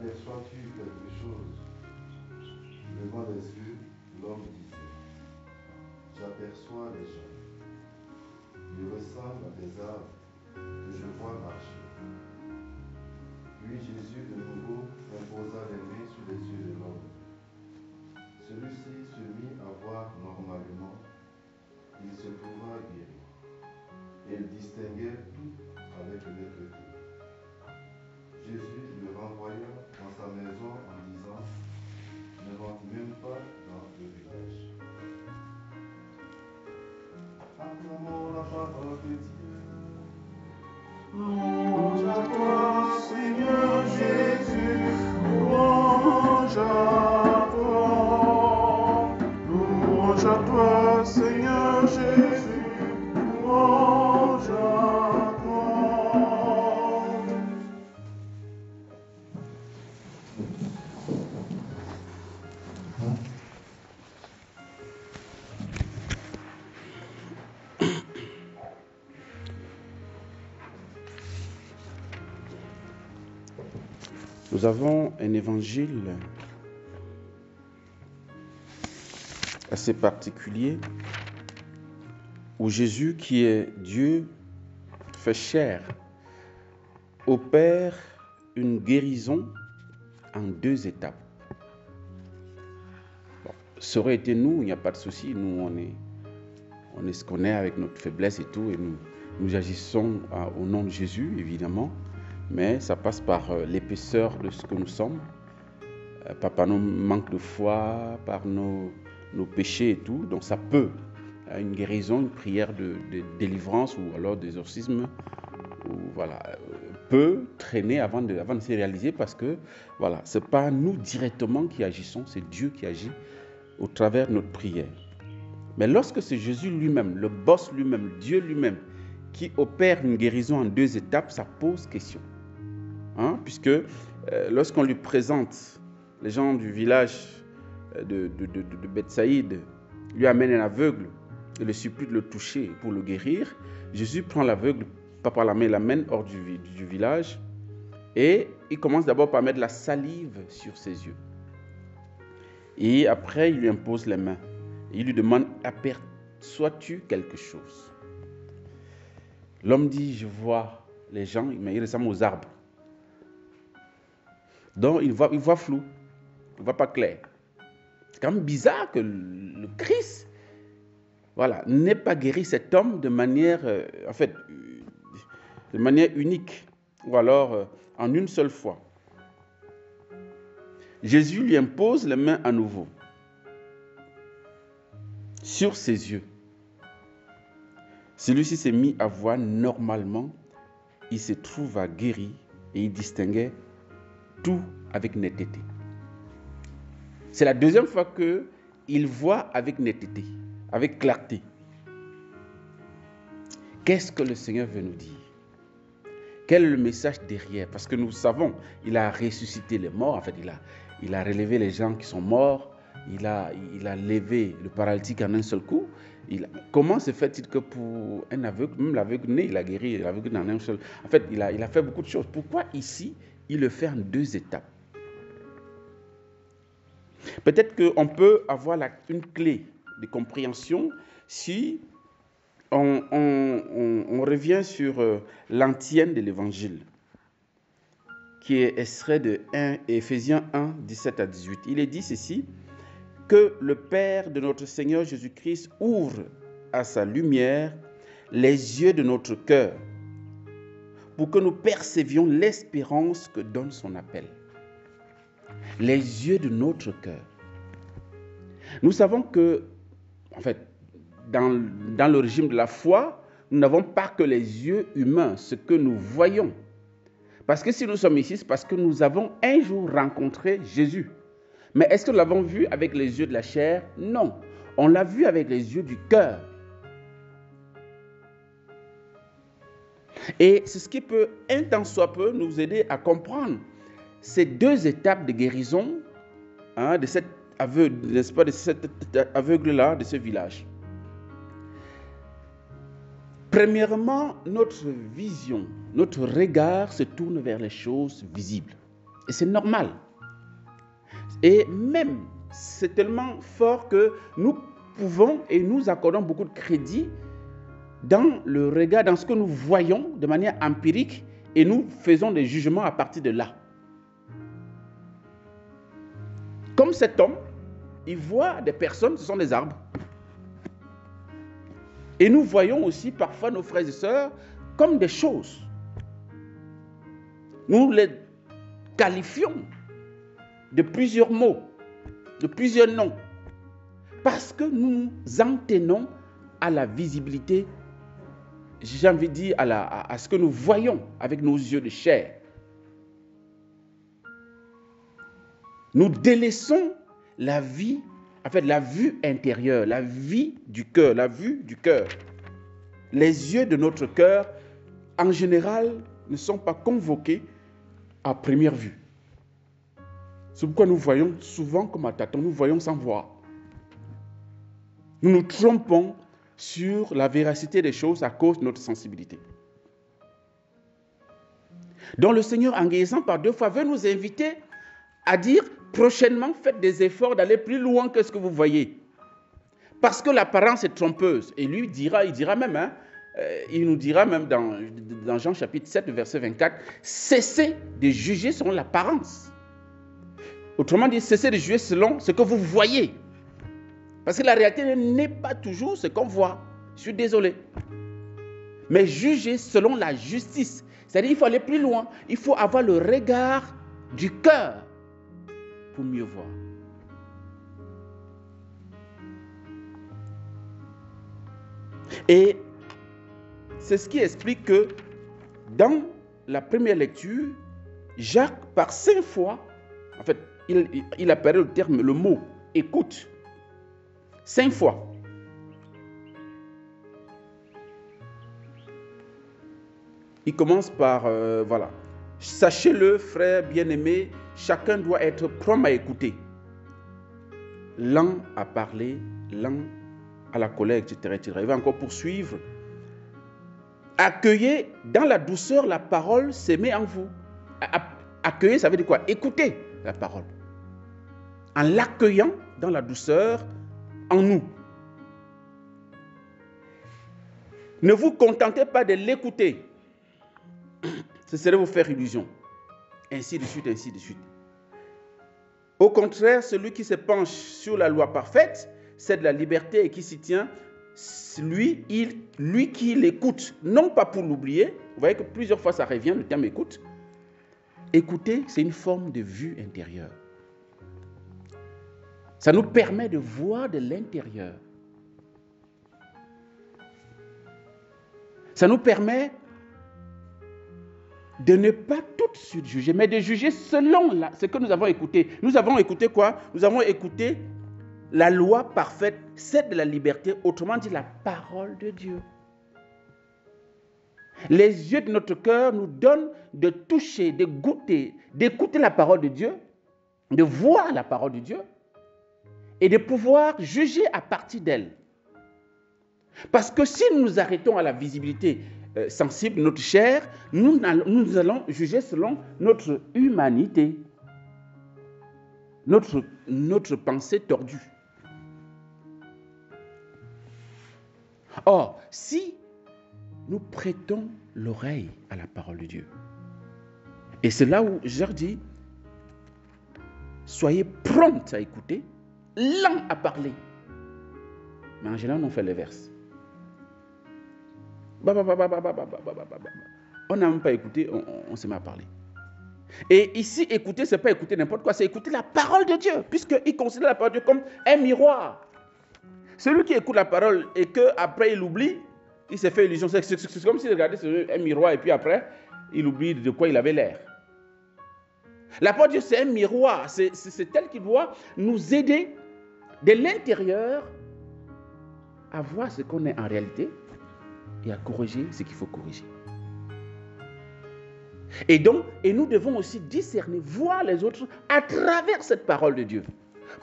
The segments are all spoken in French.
Aperçois-tu quelque chose? Levant les yeux, l'homme disait, j'aperçois les gens. Ils ressemblent à des arbres que je vois marcher. Puis Jésus de nouveau imposa les mains sur les yeux de l'homme. Celui-ci se mit à voir normalement. Il se trouva guéri. Et il distinguait tout avec netteté. Jésus le renvoya dans sa maison en disant, ne rentre même pas dans le village. Acclamons la parole de Dieu. Louange à toi, Seigneur Jésus, louange à toi. Louange à toi, Seigneur Jésus, louange à toi. Nous avons un évangile assez particulier où Jésus, qui est Dieu, fait chair, opère une guérison en 2 étapes. Bon, ça aurait été nous, il n'y a pas de souci, nous on est ce qu'on est avec notre faiblesse et tout, et nous agissons au nom de Jésus, évidemment, mais ça passe par l'épaisseur de ce que nous sommes, par nos manques de foi, par nos péchés et tout. Donc ça peut, une guérison, une prière de délivrance ou alors d'exorcisme, voilà, peut traîner avant de se réaliser, parce que voilà, c'est pas nous directement qui agissons, c'est Dieu qui agit au travers de notre prière. Mais lorsque c'est Jésus lui-même, le boss lui-même, Dieu lui-même, qui opère une guérison en 2 étapes, ça pose question. Puisque lorsqu'on lui présente, les gens du village de Bethsaïde lui amènent un aveugle et le supplient de le toucher pour le guérir, Jésus prend l'aveugle, pas par la main, il l'amène hors du village, et il commence d'abord par mettre la salive sur ses yeux. Et après, il lui impose les mains. Et il lui demande, aperçois-tu quelque chose? L'homme dit, je vois les gens, mais il ressemble aux arbres. Donc, il voit flou, il ne voit pas clair. C'est quand même bizarre que le Christ, voilà, n'ait pas guéri cet homme de manière, de manière unique, ou alors en une seule fois. Jésus lui impose les mains à nouveau sur ses yeux. Celui-ci s'est mis à voir normalement, il se trouva guéri et il distinguait tout avec netteté. C'est la 2e fois qu'il voit avec netteté, avec clarté. Qu'est-ce que le Seigneur veut nous dire? Quel est le message derrière? Parce que nous savons, il a ressuscité les morts, en fait, il a relevé les gens qui sont morts, il a levé le paralytique en un seul coup. Comment se fait-il que pour un aveugle, même l'aveugle né, il a guéri l'aveugle en un seul? En fait, il a fait beaucoup de choses. Pourquoi ici, il le fait en 2 étapes? Peut-être qu'on peut avoir une clé de compréhension si on revient sur l'antienne de l'évangile, qui est extrait de Éphésiens 1, 17 à 18. Il est dit ceci, que le Père de notre Seigneur Jésus-Christ ouvre à sa lumière les yeux de notre cœur pour que nous percevions l'espérance que donne son appel. Les yeux de notre cœur. Nous savons que, en fait, dans le régime de la foi, nous n'avons pas que les yeux humains, ce que nous voyons. Parce que si nous sommes ici, c'est parce que nous avons un jour rencontré Jésus. Mais est-ce que nous l'avons vu avec les yeux de la chair? Non. On l'a vu avec les yeux du cœur. Et c'est ce qui peut, un tant soit peu, nous aider à comprendre ces 2 étapes de guérison de cet aveugle, n'est-ce pas, de cet aveugle-là, de ce village. Premièrement, notre vision, notre regard se tourne vers les choses visibles. Et c'est normal. Et même, c'est tellement fort que nous pouvons et nous accordons beaucoup de crédit dans le regard, dans ce que nous voyons de manière empirique, et nous faisons des jugements à partir de là. Comme cet homme, il voit des personnes, ce sont des arbres. Et nous voyons aussi parfois nos frères et sœurs comme des choses. Nous les qualifions de plusieurs mots, de plusieurs noms, parce que nous nous en tenons à la visibilité, j'ai envie de dire à ce que nous voyons avec nos yeux de chair. Nous délaissons la vie, en fait la vue intérieure, la vie du cœur, la vue du cœur. Les yeux de notre cœur, en général, ne sont pas convoqués à première vue. C'est pourquoi nous voyons souvent comme à tâtons, nous voyons sans voir. Nous nous trompons sur la véracité des choses à cause de notre sensibilité. Donc le Seigneur, en guérissant par 2 fois, veut nous inviter à dire prochainement, faites des efforts d'aller plus loin que ce que vous voyez. Parce que l'apparence est trompeuse. Et lui il dira même, il nous dira même dans Jean chapitre 7, verset 24, cessez de juger selon l'apparence. Autrement dit, cessez de juger selon ce que vous voyez. Parce que la réalité n'est pas toujours ce qu'on voit. Je suis désolé. Mais juger selon la justice. C'est-à-dire qu'il faut aller plus loin. Il faut avoir le regard du cœur pour mieux voir. Et c'est ce qui explique que dans la première lecture, Jacques, par 5 fois, en fait, il apparaît le mot écoute. 5 fois. Il commence par, voilà. Sachez-le, frères bien-aimés, chacun doit être prompt à écouter. Lent à parler, lent à la colère, etc., etc. Il va encore poursuivre. Accueillez dans la douceur la parole s'aimer en vous. Accueillir, ça veut dire quoi? Écoutez la parole. En l'accueillant dans la douceur en nous. Ne vous contentez pas de l'écouter. Ce serait vous faire illusion. Ainsi de suite, ainsi de suite. Au contraire, celui qui se penche sur la loi parfaite, c'est de la liberté et qui s'y tient, lui qui l'écoute, non pas pour l'oublier. Vous voyez que plusieurs fois ça revient, le terme écoute. Écouter, c'est une forme de vue intérieure. Ça nous permet de voir de l'intérieur. Ça nous permet de ne pas tout de suite juger, mais de juger selon ce que nous avons écouté. Nous avons écouté quoi? Nous avons écouté la loi parfaite, celle de la liberté, autrement dit la parole de Dieu. Les yeux de notre cœur nous donnent de toucher, de goûter, d'écouter la parole de Dieu, de voir la parole de Dieu et de pouvoir juger à partir d'elle. Parce que si nous nous arrêtons à la visibilité sensible de notre chair, nous allons juger selon notre humanité, notre pensée tordue. Or, si nous prêtons l'oreille à la parole de Dieu, et c'est là où je leur dis, soyez prompts à écouter, lents à parler. Mais en général, on fait l'inverse. On n'a même pas écouté, on se met à parler. Et ici, écouter, ce n'est pas écouter n'importe quoi, c'est écouter la parole de Dieu, puisqu'il considère la parole de Dieu comme un miroir. Celui qui écoute la parole et qu'après il oublie, il s'est fait illusion. C'est comme s'il regardait sur un miroir et puis après, il oublie de quoi il avait l'air. La parole de Dieu, c'est un miroir. C'est elle qui doit nous aider de l'intérieur à voir ce qu'on est en réalité et à corriger ce qu'il faut corriger. Et nous devons aussi discerner, voir les autres à travers cette parole de Dieu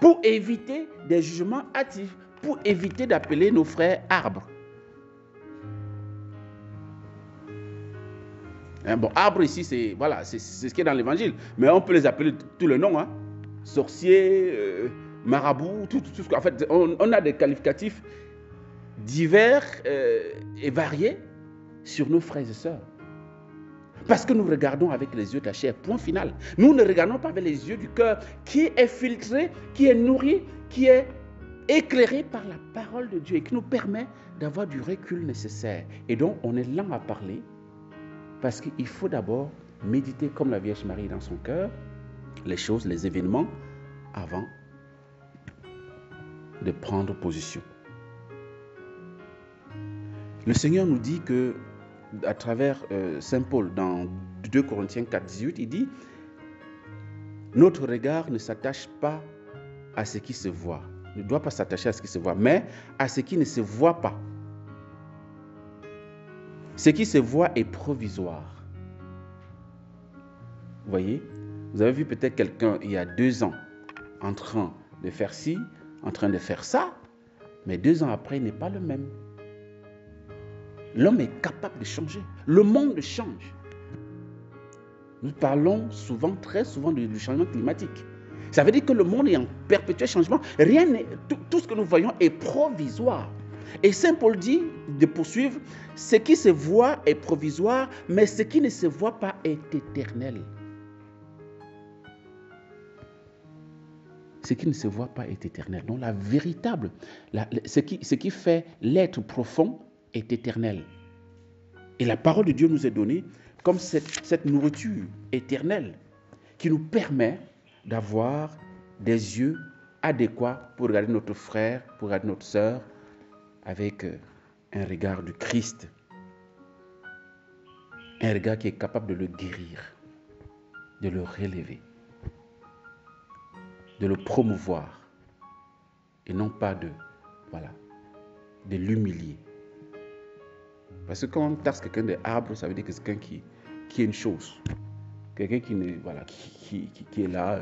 pour éviter des jugements hâtifs, pour éviter d'appeler nos frères arbres. Bon, arbre ici, c'est voilà, c'est ce qui est dans l'évangile. Mais on peut les appeler tous les noms. Hein. Sorcier, marabout, tout ce qu'en fait, on a des qualificatifs divers et variés sur nos frères et sœurs. Parce que nous regardons avec les yeux de la chair, point final. Nous ne regardons pas avec les yeux du cœur qui est filtré, qui est nourri, qui est éclairé par la parole de Dieu et qui nous permet d'avoir du recul nécessaire. Et donc, on est lent à parler parce qu'il faut d'abord méditer comme la Vierge Marie dans son cœur, les choses, les événements, avant de prendre position. Le Seigneur nous dit que, à travers Saint Paul, dans 2 Corinthiens 4, 18, il dit « Notre regard ne s'attache pas à ce qui se voit, ne doit pas s'attacher à ce qui se voit, mais à ce qui ne se voit pas. Ce qui se voit est provisoire. » Vous voyez, vous avez vu peut-être quelqu'un il y a 2 ans en train de faire ci, en train de faire ça, mais 2 ans après, il n'est pas le même. L'homme est capable de changer. Le monde change. Nous parlons souvent, très souvent du changement climatique. Ça veut dire que le monde est en perpétuel changement. Tout ce que nous voyons est provisoire. Et Saint Paul dit de poursuivre, ce qui se voit est provisoire, mais ce qui ne se voit pas est éternel. Ce qui ne se voit pas est éternel. Donc la véritable, ce qui fait l'être profond est éternel. Et la parole de Dieu nous est donnée comme cette nourriture éternelle qui nous permet d'avoir des yeux adéquats pour regarder notre frère, pour regarder notre sœur avec un regard du Christ. Un regard qui est capable de le guérir, de le relever, de le promouvoir et non pas de l'humilier. Parce que quand on taxe quelqu'un d'arbre, ça veut dire que c'est quelqu'un qui est une chose. Quelqu'un qui est là,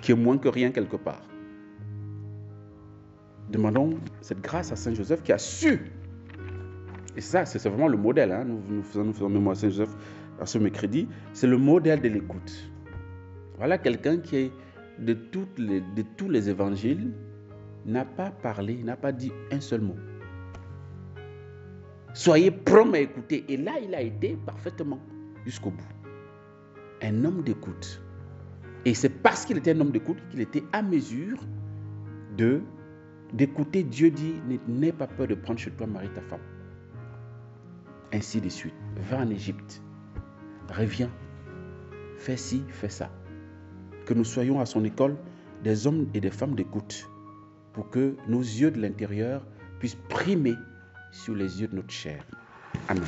qui est moins que rien quelque part. Demandons cette grâce à Saint Joseph qui a su. Et ça, c'est vraiment le modèle. Hein. Nous faisons mémoire à Saint Joseph à ce mercredi. C'est le modèle de l'écoute. Voilà quelqu'un qui est de tous les évangiles n'a pas parlé, n'a pas dit un seul mot. Soyez prompt à écouter. Et là, il a été parfaitement jusqu'au bout. Un homme d'écoute. Et c'est parce qu'il était un homme d'écoute qu'il était à mesure d'écouter. Dieu dit, n'aie pas peur de prendre chez toi Marie ta femme. Ainsi de suite. Va en Égypte. Reviens. Fais ci, fais ça. Que nous soyons à son école des hommes et des femmes d'écoute pour que nos yeux de l'intérieur puissent primer sur les yeux de notre chair. Amen.